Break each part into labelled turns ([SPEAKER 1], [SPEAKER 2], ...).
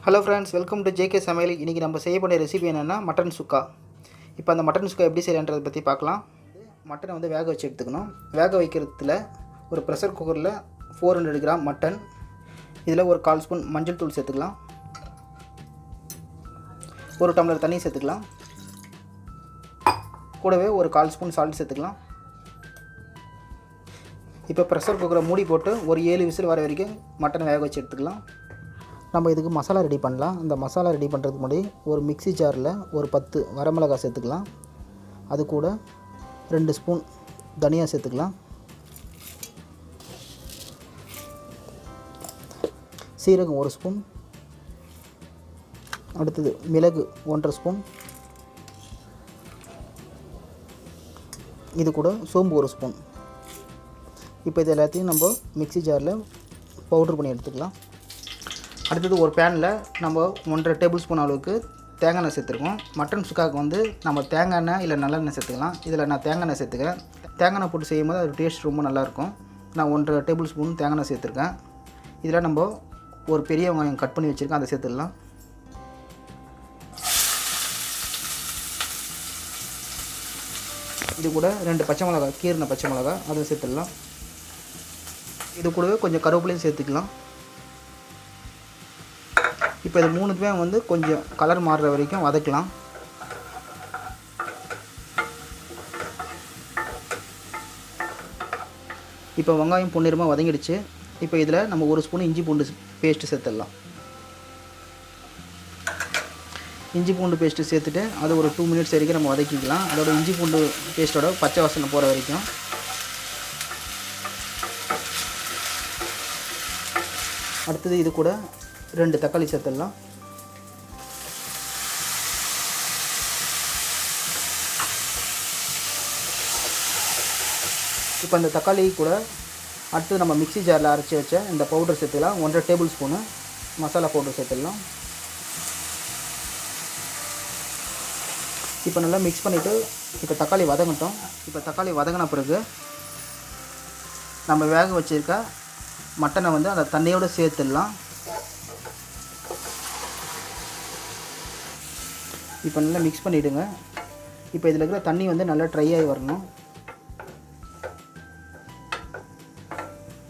[SPEAKER 1] Hello friends, welcome to JK சமையல். இன்றைக்கி நம்ம செய்ய போகிற ரெசிபி என்னென்னா மட்டன் சுக்கா. இப்போ அந்த மட்டன் சுக்கா எப்படி செய்யலான்றதை பற்றி பார்க்கலாம். மட்டனை வந்து வேக வச்சு எடுத்துக்கணும். வேக வைக்கிறதுல ஒரு ப்ரெஷர் குக்கரில் 400 கிராம் மட்டன், இதில் ஒரு 1/4 ஸ்பூன் மஞ்சள் தூள் சேர்த்துக்கலாம், ஒரு டம்ளர் தண்ணி சேர்த்துக்கலாம், கூடவே ஒரு 1/4 ஸ்பூன் சால்ட் சேர்த்துக்கலாம். இப்போ ப்ரெஷர் குக்கரை மூடி போட்டு ஒரு 7 விசில் வர வரைக்கும் மட்டனை வேக வச்சு எடுத்துக்கலாம். நம்ம இதுக்கு மசாலா ரெடி பண்ணலாம். அந்த மசாலா ரெடி பண்ணுறதுக்கு முன்னாடி ஒரு மிக்ஸி ஜாரில் ஒரு 10 வரமிளகாய் சேர்த்துக்கலாம். அது கூட 2 ஸ்பூன் தனியா சேர்த்துக்கலாம், சீரகம் 1 ஸ்பூன், அடுத்தது மிளகு 1.5 ஸ்பூன், இது கூட சோம்பு 1 ஸ்பூன். இப்போ இது எல்லாத்தையும் நம்ம மிக்ஸி ஜாரில் பவுட்ரு பண்ணி எடுத்துக்கலாம். அடுத்தது ஒரு பேனில் நம்ம 1.5 டேபிள் ஸ்பூன் அளவுக்கு தேங்காய் எண்ணெய் சேர்த்துருக்கோம். மட்டன் சுக்காவுக்கு வந்து நம்ம தேங்காய் எண்ணெய் இல்லை நல்லெண்ணெய் சேர்த்துக்கலாம். இதில் நான் தேங்காய் எண்ணெய் சேர்த்துக்கிறேன். தேங்காய் எண்ணெய் போட்டு செய்யும்போது அது டேஸ்ட் ரொம்ப நல்லாயிருக்கும். நான் 1.5 டேபிள் ஸ்பூன் தேங்காய் எண்ணெய் சேர்த்துருக்கேன். இதில் நம்ம ஒரு பெரிய வெங்காயம் கட் பண்ணி வச்சுருக்கேன், அதை சேர்த்துடலாம். இது கூட 2 பச்சை மிளகாய், கீறின பச்சை மிளகாய், அதை சேர்த்துடலாம். இது கூடவே கொஞ்சம் கருவேப்பிலையும் சேர்த்துக்கலாம். இப்போ இது மூணுக்குமே வந்து கொஞ்சம் கலர் மாறுற வரைக்கும் வதக்கலாம். இப்போ வெங்காயம் பொன்னிறமாக வதங்கிடுச்சு. இப்போ இதில் நம்ம 1 ஸ்பூன் இஞ்சி பூண்டு பேஸ்ட்டு சேர்த்துடலாம். இஞ்சி பூண்டு பேஸ்ட்டு சேர்த்துட்டு அது ஒரு 2 மினிட்ஸ் வரைக்கும் நம்ம வதக்கிக்கலாம். அதோட இஞ்சி பூண்டு பேஸ்ட்டோட பச்சை வாசனை போகிற வரைக்கும். அடுத்தது இது கூட 2 தக்காளி சேர்த்துடலாம். இப்போ இந்த தக்காளி கூட அடுத்து நம்ம மிக்ஸி ஜாரில் அரைச்சி வச்ச இந்த பவுடர் சேர்த்துக்கலாம். 1.5 டேபிள் ஸ்பூனு மசாலா பவுடர் சேர்த்துடலாம். இப்போ நல்லா மிக்ஸ் பண்ணிவிட்டு இப்போ தக்காளி வதங்கட்டும். இப்போ தக்காளி வதங்கின பிறகு நம்ம வேக வச்சுருக்க மட்டனை வந்து அந்த தண்ணியோடு சேர்த்துடலாம். இப்போ நல்லா மிக்ஸ் பண்ணிவிடுங்க. இப்போ இதில் இருக்கிற தண்ணி வந்து நல்லா ட்ரை ஆகி வரணும்.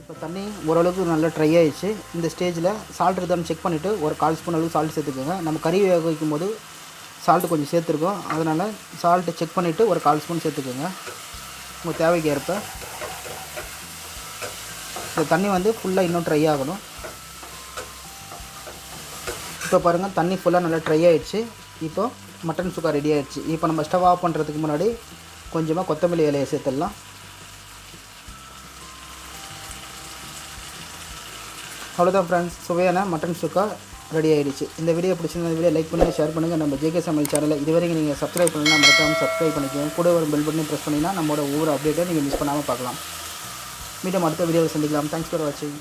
[SPEAKER 1] இப்போ தண்ணி ஓரளவுக்கு நல்லா ட்ரை ஆகிடுச்சு. இந்த ஸ்டேஜில் சால்ட் இருக்கான்னு செக் பண்ணிவிட்டு ஒரு 1/4 ஸ்பூன் அளவுக்கு சால்ட் சேர்த்துக்கோங்க. நம்ம கறி வேக வைக்கும் போது சால்ட்டு கொஞ்சம் சேர்த்துருக்கோம், அதனால் சால்ட்டு செக் பண்ணிவிட்டு ஒரு 1/4 ஸ்பூன் சேர்த்துக்கோங்க உங்கள் தேவைக்கு ஏற்ப. இந்த தண்ணி வந்து ஃபுல்லாக இன்னும் ட்ரை ஆகணும். இப்போ பாருங்கள், தண்ணி ஃபுல்லாக நல்லா ட்ரை ஆகிடுச்சு. இப்போ மட்டன் சுக்கா ரெடி ஆகிடுச்சு. இப்போ நம்ம ஸ்டவ் ஆஃப் பண்ணுறதுக்கு முன்னாடி கொஞ்சமாக கொத்தமல்லி இலையை சேர்த்துடலாம். அவ்வளோதான் ஃப்ரெண்ட்ஸ், சுவையான மட்டன் சுக்கா ரெடி ஆகிடுச்சு. இந்த வீடியோ பிடிச்சிருந்த வீடியோ லைக் பண்ணுங்கள், ஷேர் பண்ணுங்கள். நம்ம ஜேகே சமையல் சேனலை இதுவரைக்கும் நீங்கள் சப்ஸ்கிரைப் பண்ணலாம், மறக்காமல் சப்ஸ்கிரைப் பண்ணிக்கோங்க. கூட ஒரு பெல் பட்டனை ப்ரெஸ் பண்ணிங்கன்னா நம்மளோட ஒவ்வொரு அப்டேட்டை நீங்கள் மிஸ் பண்ணாமல் பார்க்கலாம். மீண்டும் அடுத்த வீடியோவில் சந்திக்கலாம். தேங்க்ஸ் ஃபார் வாட்சிங்.